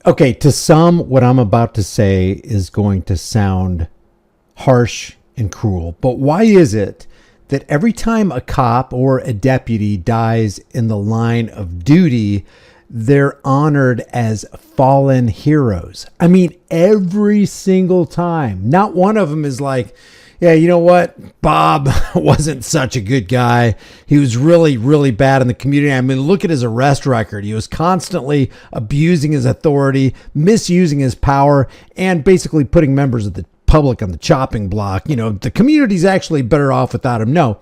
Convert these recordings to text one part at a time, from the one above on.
Okay, to some, what I'm about to say is going to sound harsh and cruel. But why is it that every time a cop or a deputy dies in the line of duty, they're honored as fallen heroes? I mean, every single time. Not one of them is like, yeah, you know what? Bob wasn't such a good guy. He was really, really bad in the community. I mean, look at his arrest record. He was constantly abusing his authority, misusing his power, and basically putting members of the public on the chopping block. You know, the community's actually better off without him. No,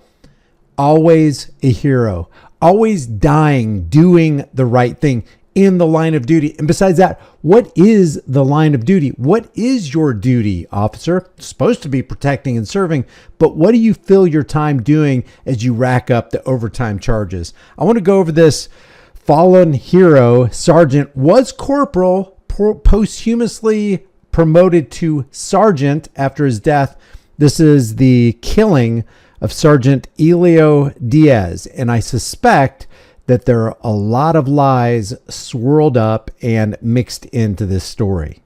always a hero, always dying, doing the right thing in the line of duty. And besides that, what is the line of duty? What is your duty, officer? It's supposed to be protecting and serving, but what do you fill your time doing as you rack up the overtime charges? I want to go over this. Fallen hero sergeant was corporal, posthumously promoted to sergeant after his death. This is the killing of Sergeant Elio Diaz, and I suspect that there are a lot of lies swirled up and mixed into this story.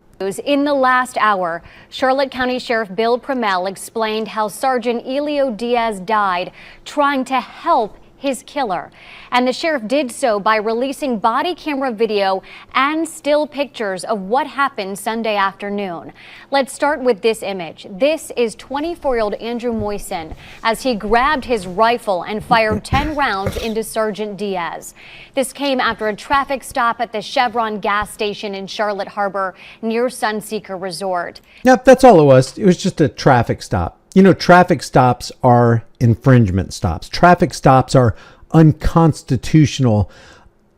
In the last hour, Charlotte County Sheriff Bill Promell explained how Sergeant Elio Diaz died trying to help his killer. And the sheriff did so by releasing body camera video and still pictures of what happened Sunday afternoon. Let's start with this image. This is 24-year-old Andrew Moisen as he grabbed his rifle and fired 10 rounds into Sergeant Diaz. This came after a traffic stop at the Chevron gas station in Charlotte Harbor near Sunseeker Resort. Yep, that's all it was. It was just a traffic stop. You know, traffic stops are infringement stops. Traffic stops are unconstitutional,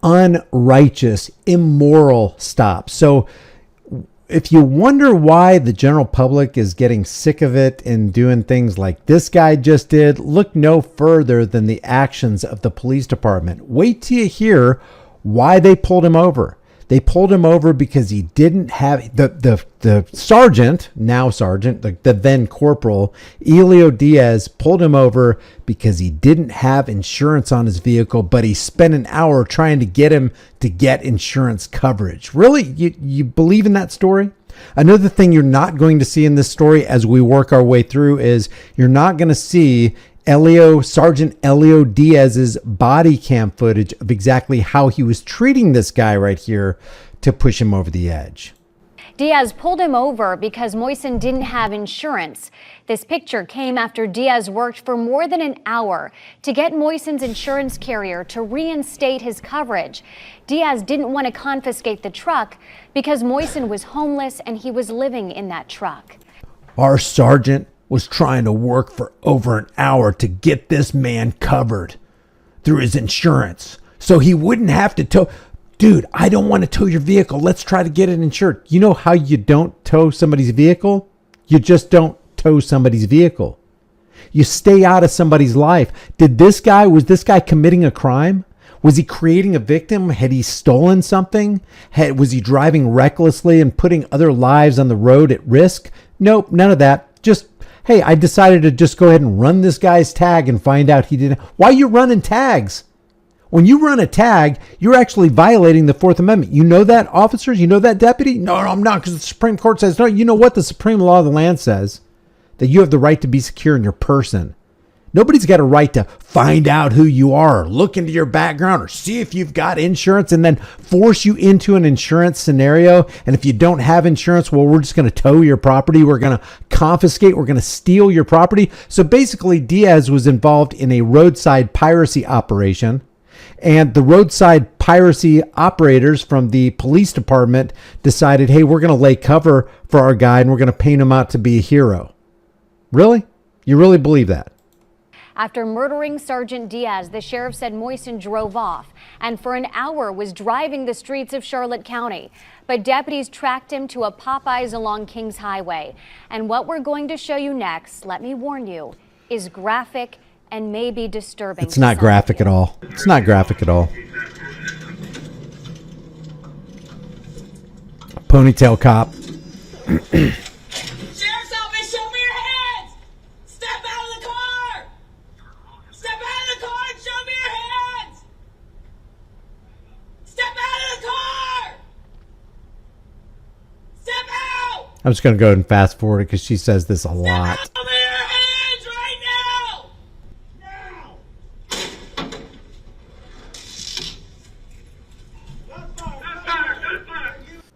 unrighteous, immoral stops. So if you wonder why the general public is getting sick of it and doing things like this guy just did, look no further than the actions of the police department. Wait till you hear why they pulled him over. They pulled him over because he didn't have the sergeant, now sergeant, the then corporal, Elio Diaz, pulled him over because he didn't have insurance on his vehicle, but he spent an hour trying to get him to get insurance coverage. Really? You believe in that story? Another thing you're not going to see in this story as we work our way through is you're not going to see Sergeant Elio Diaz's body cam footage of exactly how he was treating this guy right here to push him over the edge. Diaz pulled him over because Moisen didn't have insurance. This picture came after Diaz worked for more than an hour to get Moisen's insurance carrier to reinstate his coverage. Diaz didn't want to confiscate the truck because Moisen was homeless and he was living in that truck. Our sergeant was trying to work for over an hour to get this man covered through his insurance so he wouldn't have to tow. Dude, I don't want to tow your vehicle. Let's try to get it insured. You know how you don't tow somebody's vehicle? You just don't tow somebody's vehicle. You stay out of somebody's life. Was this guy committing a crime? Was he creating a victim? Had he stolen something? Was he driving recklessly and putting other lives on the road at risk? Nope, none of that. Just, hey, I decided to just go ahead and run this guy's tag and find out he didn't. Why are you running tags? When you run a tag, you're actually violating the Fourth Amendment. You know that, officers? You know that, deputy? No, I'm not, because the Supreme Court says, no, you know what? The supreme law of the land says that you have the right to be secure in your person. Nobody's got a right to find out who you are, or look into your background, or see if you've got insurance and then force you into an insurance scenario. And if you don't have insurance, well, we're just going to tow your property. We're going to confiscate. We're going to steal your property. So basically, Diaz was involved in a roadside piracy operation. And the roadside piracy operators from the police department decided, hey, we're going to lay cover for our guy and we're going to paint him out to be a hero. Really? You really believe that? After murdering Sergeant Diaz, the sheriff said Moisen drove off and for an hour was driving the streets of Charlotte County. But deputies tracked him to a Popeyes along Kings Highway. And what we're going to show you next, let me warn you, is graphic and maybe disturbing. It's not graphic at all. It's not graphic at all. Ponytail cop. Sheriff's Office, show me your hands! Step out of the car! Step out of the car and show me your hands! Step out of the car! I'm just going to go ahead and fast forward it because she says this a lot. Step out of your hands right now!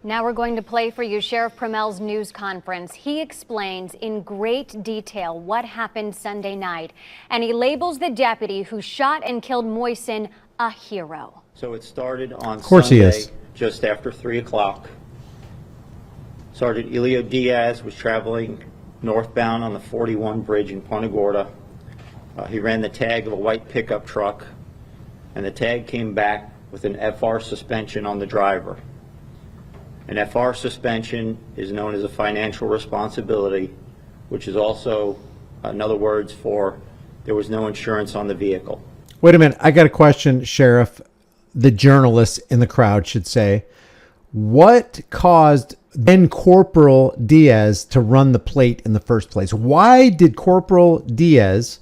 Now we're going to play for you Sheriff Premel's news conference. He explains in great detail what happened Sunday night, and he labels the deputy who shot and killed Moisen a hero. So it started on Sunday, just after 3 o'clock. Sergeant Elio Diaz was traveling northbound on the 41 bridge in Punta Gorda. He ran the tag of a white pickup truck, and the tag came back with an FR suspension on the driver. An FR suspension is known as a financial responsibility, which is also another words for there was no insurance on the vehicle. Wait a minute. I got a question, Sheriff. The journalist in the crowd should say, what caused then Corporal Diaz to run the plate in the first place? Why did Corporal Diaz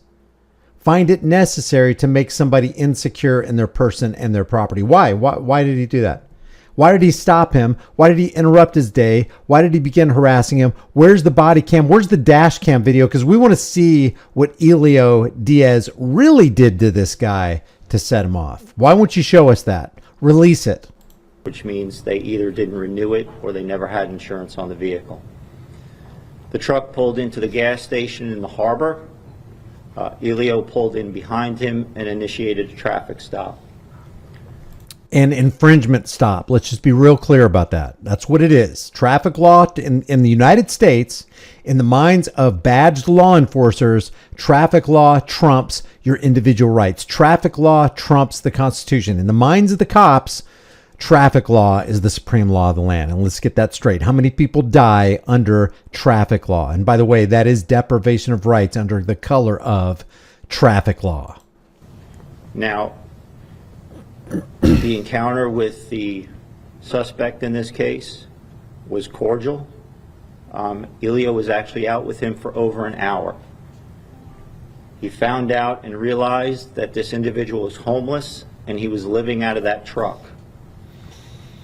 find it necessary to make somebody insecure in their person and their property? Why did he do that? Why did he stop him? Why did he interrupt his day? Why did he begin harassing him? Where's the body cam? Where's the dash cam video? Because we want to see what Elio Diaz really did to this guy to set him off. Why won't you show us that? Release it. Which means they either didn't renew it or they never had insurance on the vehicle. The truck pulled into the gas station in the harbor. Elio pulled in behind him and initiated a traffic stop. An infringement stop. Let's just be real clear about that. That's what it is. Traffic law in the United States, in the minds of badged law enforcers, traffic law trumps your individual rights. Traffic law trumps the Constitution. In the minds of the cops, traffic law is the supreme law of the land. And let's get that straight. How many people die under traffic law? And by the way, that is deprivation of rights under the color of traffic law. Now, the encounter with the suspect in this case was cordial. Elio was actually out with him for over an hour. He found out and realized that this individual was homeless and he was living out of that truck.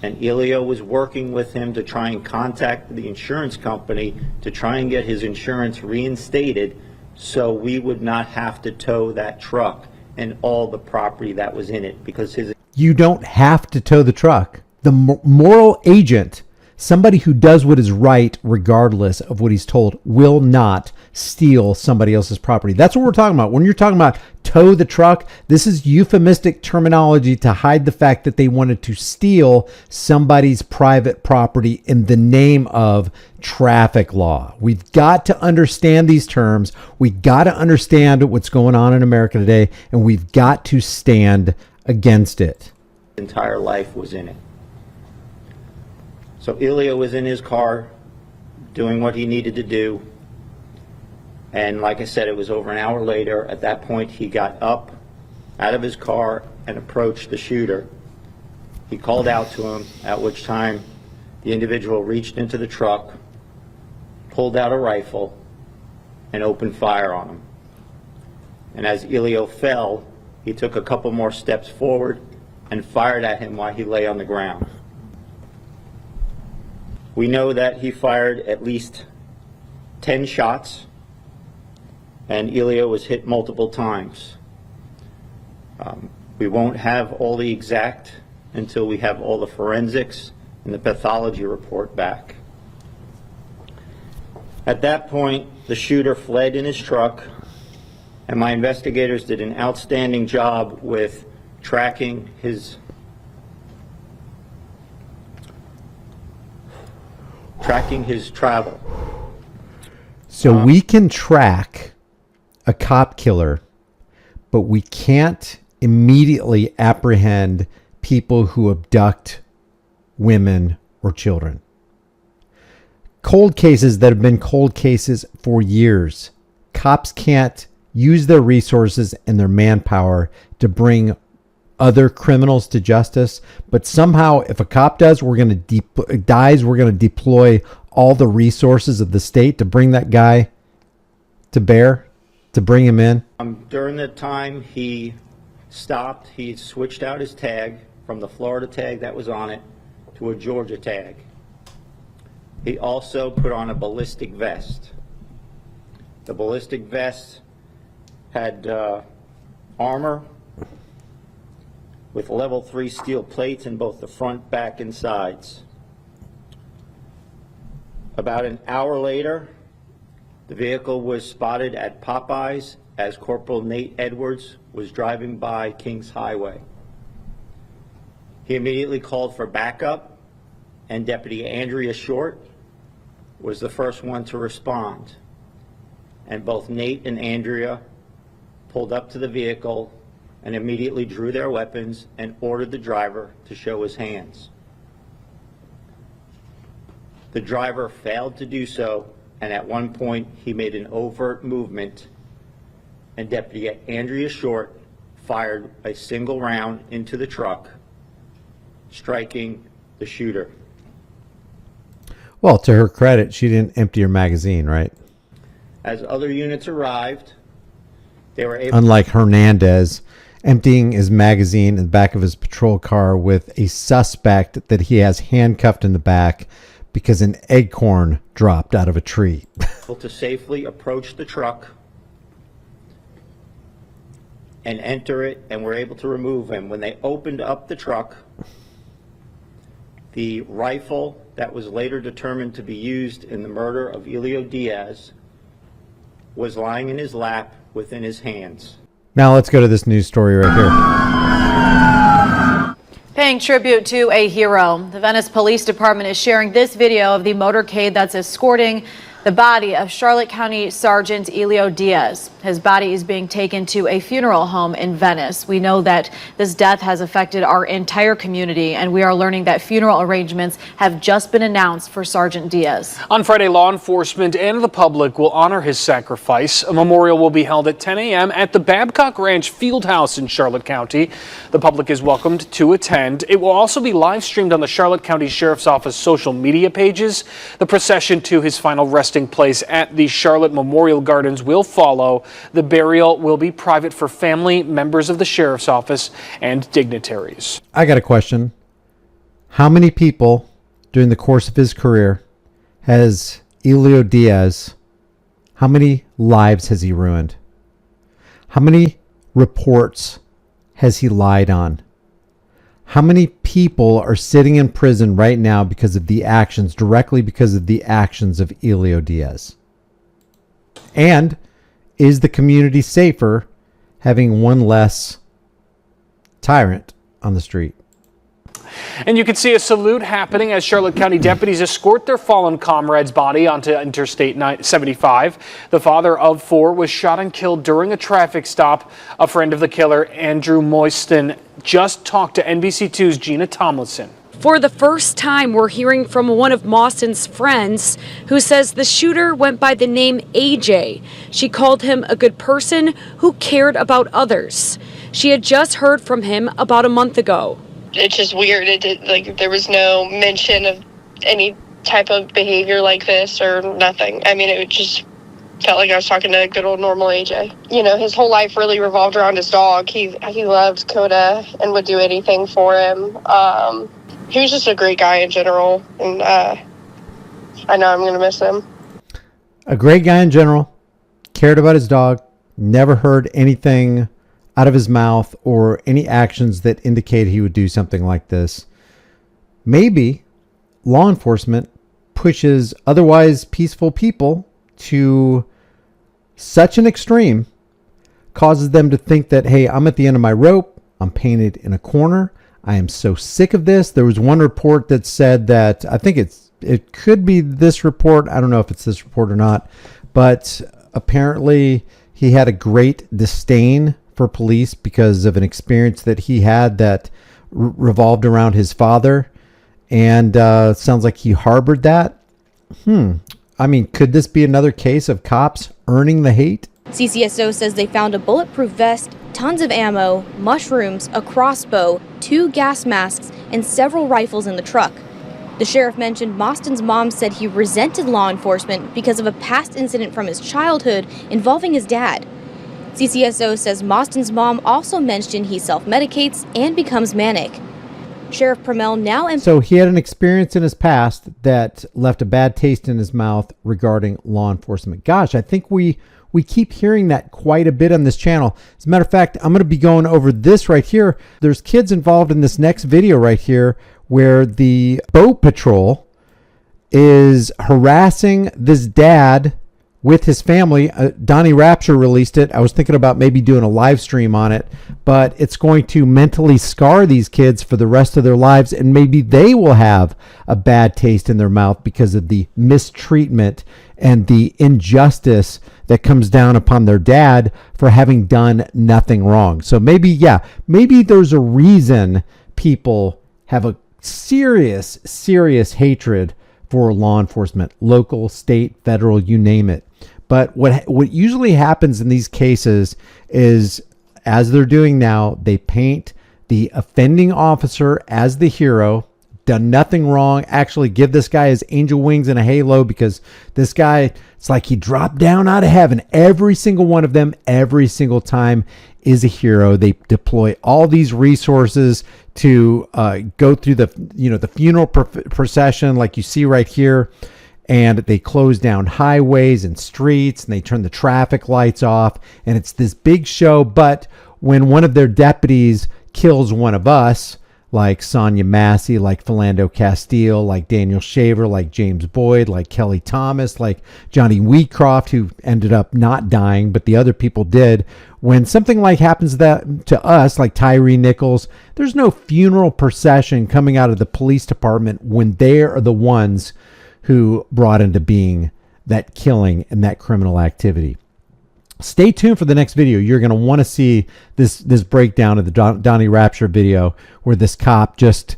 And Elio was working with him to try and contact the insurance company to try and get his insurance reinstated so we would not have to tow that truck and all the property that was in it, because you don't have to tow the truck. The moral agent, somebody who does what is right regardless of what he's told, will not steal somebody else's property. That's what we're talking about. When you're talking about tow the truck, this is euphemistic terminology to hide the fact that they wanted to steal somebody's private property in the name of traffic law. We've got to understand these terms. We've got to understand what's going on in America today, and we've got to stand against it. His entire life was in it. So Elio was in his car doing what he needed to do. And like I said, it was over an hour later. At that point, he got up out of his car and approached the shooter. He called out to him, at which time the individual reached into the truck, pulled out a rifle, and opened fire on him. And as Elio fell, he took a couple more steps forward and fired at him while he lay on the ground. We know that he fired at least 10 shots, and Elio was hit multiple times. We won't have all the exact until we have all the forensics and the pathology report back. At that point, the shooter fled in his truck, and my investigators did an outstanding job with tracking his travel. So we can track a cop killer, but we can't immediately apprehend people who abduct women or children. Cold cases that have been cold cases for years. Cops can't use their resources and their manpower to bring other criminals to justice, but somehow if a cop does, we're going to deploy all the resources of the state to bring that guy to bear, to bring him in. During the time he stopped, he switched out his tag from the Florida tag that was on it to a Georgia tag. He also put on a ballistic vest. The ballistic vest had armor with level 3 steel plates in both the front, back, and sides. About an hour later, the vehicle was spotted at Popeyes as Corporal Nate Edwards was driving by Kings Highway. He immediately called for backup, and Deputy Andrea Short was the first one to respond. And both Nate and Andrea pulled up to the vehicle and immediately drew their weapons and ordered the driver to show his hands. The driver failed to do so, and at one point he made an overt movement, and Deputy Andrea Short fired a single round into the truck, striking the shooter. Well, to her credit, she didn't empty her magazine, right? As other units arrived, they were able... Unlike Hernandez, emptying his magazine in the back of his patrol car with a suspect that he has handcuffed in the back because an acorn dropped out of a tree. to safely approach the truck and enter it, and were able to remove him. When they opened up the truck, the rifle that was later determined to be used in the murder of Elio Diaz was lying in his lap within his hands. Now let's go to this news story right here. Paying tribute to a hero, the Venice Police Department is sharing this video of the motorcade that's escorting the body of Charlotte County Sergeant Elio Diaz. His body is being taken to a funeral home in Venice. We know that this death has affected our entire community, and we are learning that funeral arrangements have just been announced for Sergeant Diaz. On Friday, law enforcement and the public will honor his sacrifice. A memorial will be held at 10 a.m. at the Babcock Ranch Fieldhouse in Charlotte County. The public is welcomed to attend. It will also be live streamed on the Charlotte County Sheriff's Office social media pages. The procession to his final resting place at the Charlotte Memorial Gardens will follow. The burial will be private for family, members of the Sheriff's Office, and dignitaries. I got a question. How many people during the course of his career has Elio Diaz, how many lives has he ruined? How many reports has he lied on? How many people are sitting in prison right now because of the actions, directly because of the actions of Elio Diaz? And is the community safer having one less tyrant on the street? And you can see a salute happening as Charlotte County deputies escort their fallen comrade's body onto Interstate 75. The father of 4 was shot and killed during a traffic stop. A friend of the killer, Andrew Moyston, just talked to NBC2's Gina Tomlinson. For the first time, we're hearing from one of Mostyn's friends who says the shooter went by the name AJ. She called him a good person who cared about others. She had just heard from him about a month ago. It's just weird. There was no mention of any type of behavior like this or nothing. I mean, it just felt like I was talking to good old normal AJ. You know, his whole life really revolved around his dog. He loved Coda and would do anything for him. He was just a great guy in general, and I know I'm going to miss him. A great guy in general, cared about his dog, never heard anything out of his mouth or any actions that indicate he would do something like this. Maybe law enforcement pushes otherwise peaceful people to such an extreme, causes them to think that, hey, I'm at the end of my rope, I'm painted in a corner, I am so sick of this. There was one report that said that, I think it could be this report, I don't know if it's this report or not, but apparently he had a great disdain for police because of an experience that he had that revolved around his father, and sounds like he harbored that. I mean, could this be another case of cops earning the hate? CCSO says they found a bulletproof vest, tons of ammo, mushrooms, a crossbow, 2 gas masks, and several rifles in the truck. The sheriff mentioned Mostyn's mom said he resented law enforcement because of a past incident from his childhood involving his dad. CCSO says Mostyn's mom also mentioned he self-medicates and becomes manic. Sheriff Promell now So he had an experience in his past that left a bad taste in his mouth regarding law enforcement. Gosh, I think we keep hearing that quite a bit on this channel. As a matter of fact, I'm going to be going over this right here. There's kids involved in this next video right here where the boat patrol is harassing this dad with his family. Donnie Rapture released it. I was thinking about maybe doing a live stream on it, but it's going to mentally scar these kids for the rest of their lives, and maybe they will have a bad taste in their mouth because of the mistreatment and the injustice that comes down upon their dad for having done nothing wrong. So maybe there's a reason people have a serious hatred for law enforcement, local, state, federal, you name it. But what usually happens in these cases is, as they're doing now, they paint the offending officer as the hero, done nothing wrong, actually give this guy his angel wings and a halo, because this guy, it's like he dropped down out of heaven. Every single one of them, every single time, is a hero. They deploy all these resources to go through the funeral procession like you see right here. And they close down highways and streets, and they turn the traffic lights off, and it's this big show. But when one of their deputies kills one of us, like Sonia Massey, like Philando Castile, like Daniel Shaver, like James Boyd, like Kelly Thomas, like Johnny Wheatcroft, who ended up not dying, but the other people did. When something like happens to us, like Tyree Nichols, there's no funeral procession coming out of the police department when they are the ones who brought into being that killing and that criminal activity. Stay tuned for the next video. You're going to want to see this breakdown of the Donnie Rapture video where this cop just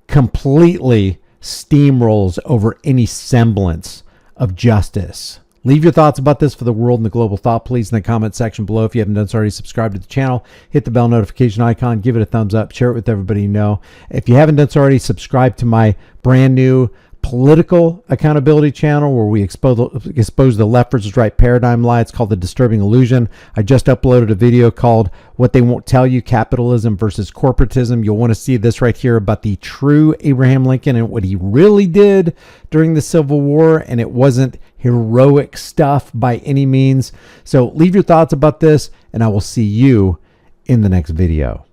completely steamrolls over any semblance of justice. Leave your thoughts about this for the world and the global thought, please, in the comment section below. If you haven't done so already, subscribe to the channel, hit the bell notification icon, give it a thumbs up, share it with everybody you know. If you haven't done so already, subscribe to my brand new political accountability channel where we expose the left versus right paradigm lie. It's called The Disturbing Illusion. I just uploaded a video called What They Won't Tell You, Capitalism versus Corporatism. You'll want to see this right here about the true Abraham Lincoln and what he really did during the Civil War, and it wasn't heroic stuff by any means. So leave your thoughts about this, and I will see you in the next video.